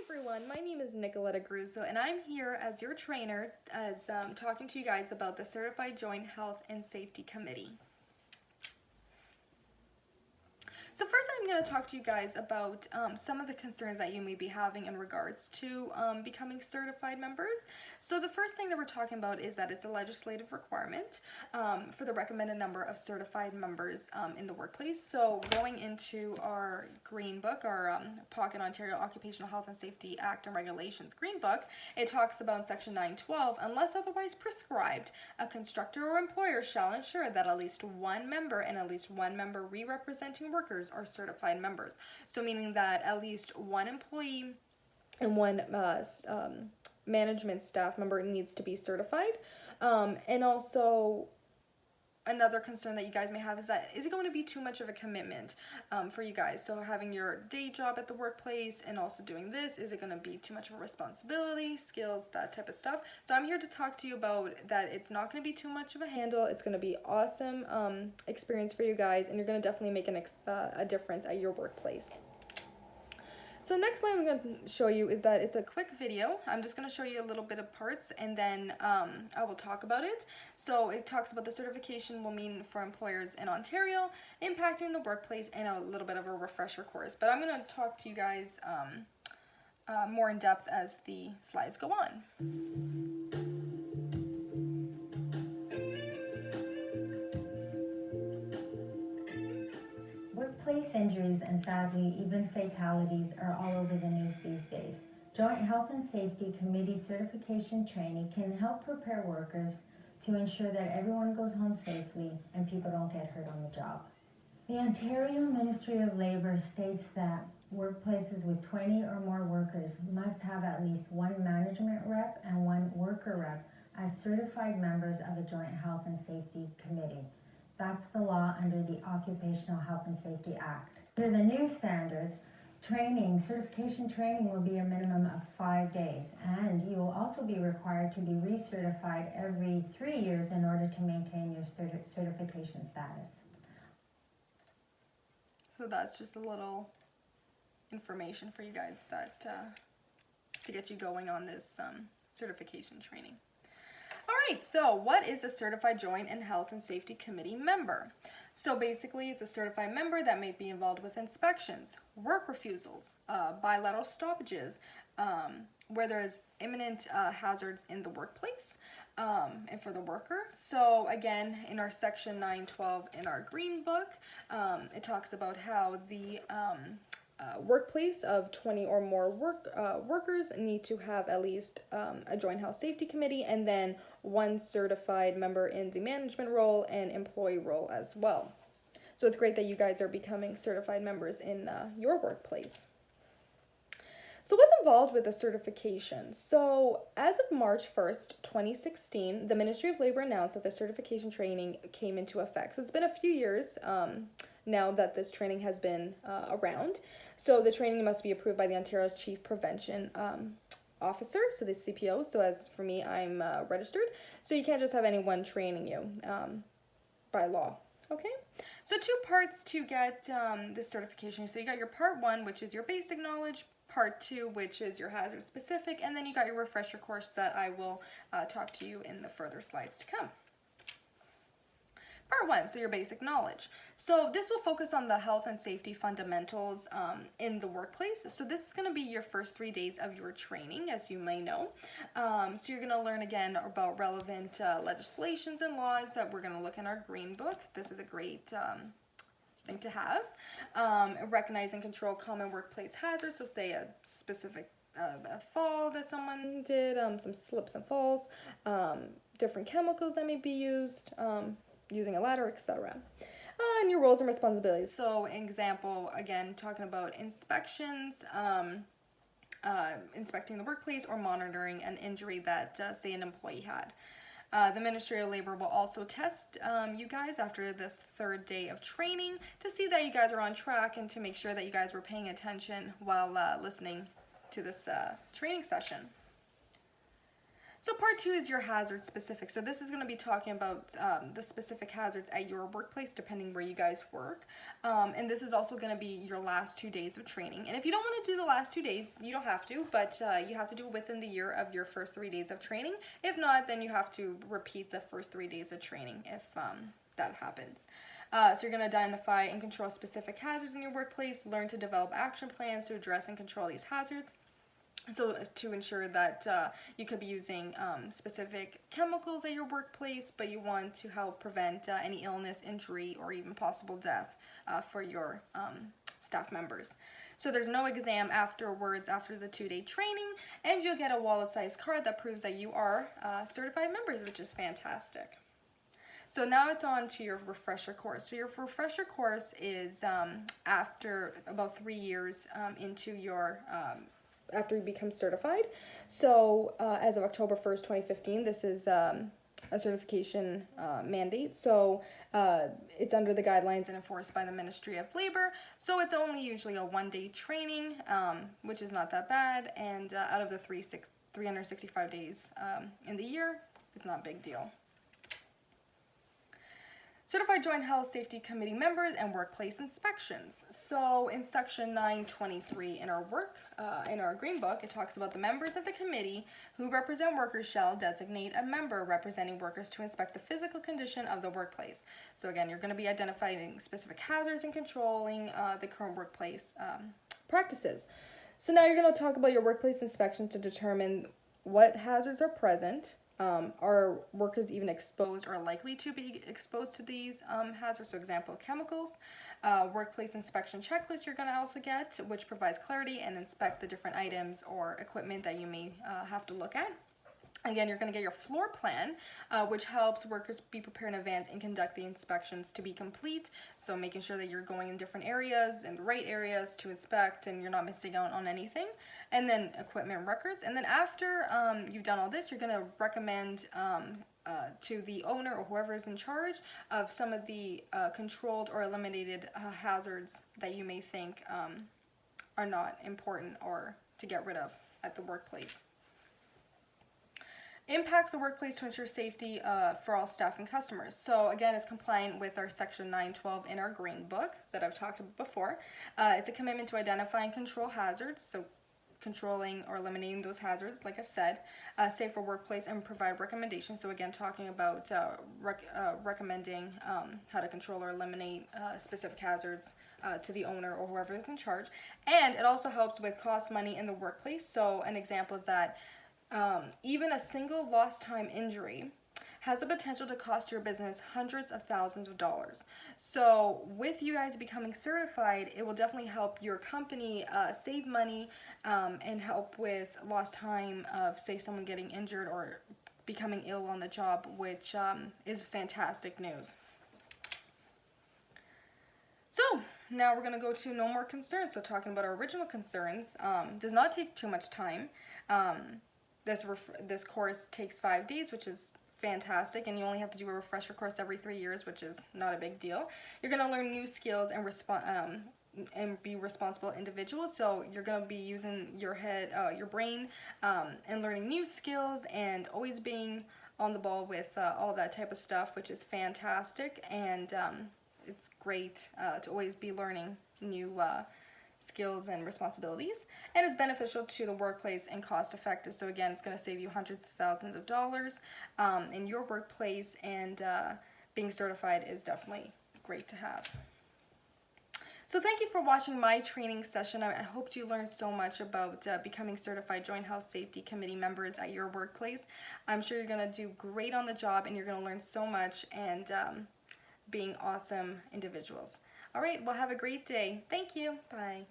everyone, my name is Nicoletta Gruzzo and I'm here as your trainer as talking to you guys about the Certified Joint Health and Safety Committee. So first I'm going to talk to you guys about some of the concerns that you may be having in regards to becoming certified members. So the first thing that we're talking about is that it's a legislative requirement for the recommended number of certified members in the workplace. So going into our Green Book, our Pocket Ontario Occupational Health and Safety Act and Regulations Green Book, it talks about in Section 912, unless otherwise prescribed, a constructor or employer shall ensure that at least one member and at least one member re-representing workers are certified members. So meaning that at least one employee and one management staff member needs to be certified. And also another concern that you guys may have is that is it going to be too much of a commitment for you guys? So having your day job at the workplace and also doing this, is it going to be too much of a responsibility, skills, that type of stuff? So I'm here to talk to you about that it's not going to be too much of a handle. It's going to be awesome experience for you guys, and you're going to definitely make a difference at your workplace. So next slide I'm going to show you is that it's a quick video. I'm just going to show you a little bit of parts and then I will talk about it. So it talks about the certification will mean for employers in Ontario, impacting the workplace, and a little bit of a refresher course. But I'm going to talk to you guys more in depth as the slides go on. Workplace injuries and sadly even fatalities are all over the news these days. Joint Health and Safety Committee certification training can help prepare workers to ensure that everyone goes home safely and people don't get hurt on the job. The Ontario Ministry of Labour states that workplaces with 20 or more workers must have at least one management rep and one worker rep as certified members of a Joint Health and Safety Committee. That's the law under the Occupational Health and Safety Act. Under the new standard, certification training will be a minimum of 5 days, and you will also be required to be recertified every 3 years in order to maintain your certification status. So that's just a little information for you guys that to get you going on this certification training. Alright, so what is a Certified Joint and Health and Safety Committee member? So basically it's a certified member that may be involved with inspections, work refusals, bilateral stoppages, where there is imminent hazards in the workplace and for the worker. So again, in our Section 912 in our Green Book, it talks about how the workplace of 20 or more workers need to have at least a Joint Health Safety Committee and then one certified member in the management role and employee role as well. So it's great that you guys are becoming certified members in your workplace. So what's involved with the certification? So as of March 1st, 2016, the Ministry of Labor announced that the certification training came into effect. So it's been a few years now that this training has been around. So the training must be approved by the Ontario's Chief Prevention Officer, so the CPO. So as for me, I'm registered. So you can't just have anyone training you by law. Okay, so 2 parts to get this certification. So you got your part 1, which is your basic knowledge, part 2, which is your hazard specific, and then you got your refresher course that I will talk to you in the further slides to come. Part 1, so your basic knowledge. So this will focus on the health and safety fundamentals in the workplace. So this is going to be your first 3 days of your training, as you may know. So you're going to learn again about relevant legislations and laws that we're going to look in our Green Book. This is a great thing to have. Recognize and control common workplace hazards. So say a specific a fall that someone did, some slips and falls, different chemicals that may be used, using a ladder, etc. And your roles and responsibilities. So example, again, talking about inspections, inspecting the workplace or monitoring an injury that, say, an employee had. The Ministry of Labor will also test you guys after this 3rd day of training to see that you guys are on track and to make sure that you guys were paying attention while listening to this training session. So part 2 is your hazard specific. So this is going to be talking about the specific hazards at your workplace, depending where you guys work. And this is also going to be your last 2 days of training. And if you don't want to do the last 2 days, you don't have to, but you have to do it within the year of your first 3 days of training. If not, then you have to repeat the first 3 days of training if that happens. So you're going to identify and control specific hazards in your workplace, learn to develop action plans to address and control these hazards. So to ensure that you could be using specific chemicals at your workplace, but you want to help prevent any illness, injury, or even possible death for your staff members. So there's no exam afterwards after the 2-day training, and you'll get a wallet-sized card that proves that you are certified members, which is fantastic. So now it's on to your refresher course. So your refresher course is after about 3 years into your after you become certified. So as of October 1st, 2015, this is a certification mandate. So it's under the guidelines and enforced by the Ministry of Labor. So it's only usually a 1-day training, which is not that bad. And out of the 365 days in the year, it's not a big deal. Certified Joint Health Safety Committee members and workplace inspections. So in section 923 in our green book, it talks about the members of the committee who represent workers shall designate a member representing workers to inspect the physical condition of the workplace. So again, you're going to be identifying specific hazards and controlling the current workplace practices. So now you're going to talk about your workplace inspection to determine what hazards are present. Are workers even exposed or likely to be exposed to these hazards? So example, chemicals. Workplace inspection checklist you're going to also get, which provides clarity and inspect the different items or equipment that you may have to look at. Again, you're going to get your floor plan, which helps workers be prepared in advance and conduct the inspections to be complete. So making sure that you're going in different areas and the right areas to inspect and you're not missing out on anything. And then equipment records. And then after you've done all this, you're going to recommend to the owner or whoever is in charge of some of the controlled or eliminated hazards that you may think are not important or to get rid of at the workplace. Impacts the workplace to ensure safety for all staff and customers. So again, it's compliant with our section 912 in our green book that I've talked about before. It's a commitment to identify and control hazards, so controlling or eliminating those hazards, like I've said, safer workplace, and provide recommendations. So again, talking about recommending how to control or eliminate specific hazards to the owner or whoever is in charge. And it also helps with cost, money in the workplace. So an example is that even a single lost time injury has the potential to cost your business hundreds of thousands of dollars. So with you guys becoming certified, it will definitely help your company save money and help with lost time of, say, someone getting injured or becoming ill on the job, which is fantastic news. So now we're going to go to no more concerns. So talking about our original concerns does not take too much time. This course takes 5 days, which is fantastic, and you only have to do a refresher course every 3 years, which is not a big deal. You're going to learn new skills and be responsible individuals. So you're going to be using your head, your brain, and learning new skills and always being on the ball with all that type of stuff, which is fantastic. And it's great to always be learning new skills and responsibilities, and it's beneficial to the workplace and cost effective. So again, it's going to save you hundreds of thousands of dollars in your workplace, and being certified is definitely great to have. So thank you for watching my training session. I hope you learned so much about becoming certified Joint Health Safety Committee members at your workplace. I'm sure you're going to do great on the job, and you're going to learn so much and being awesome individuals. All right, well, have a great day. Thank you. Bye.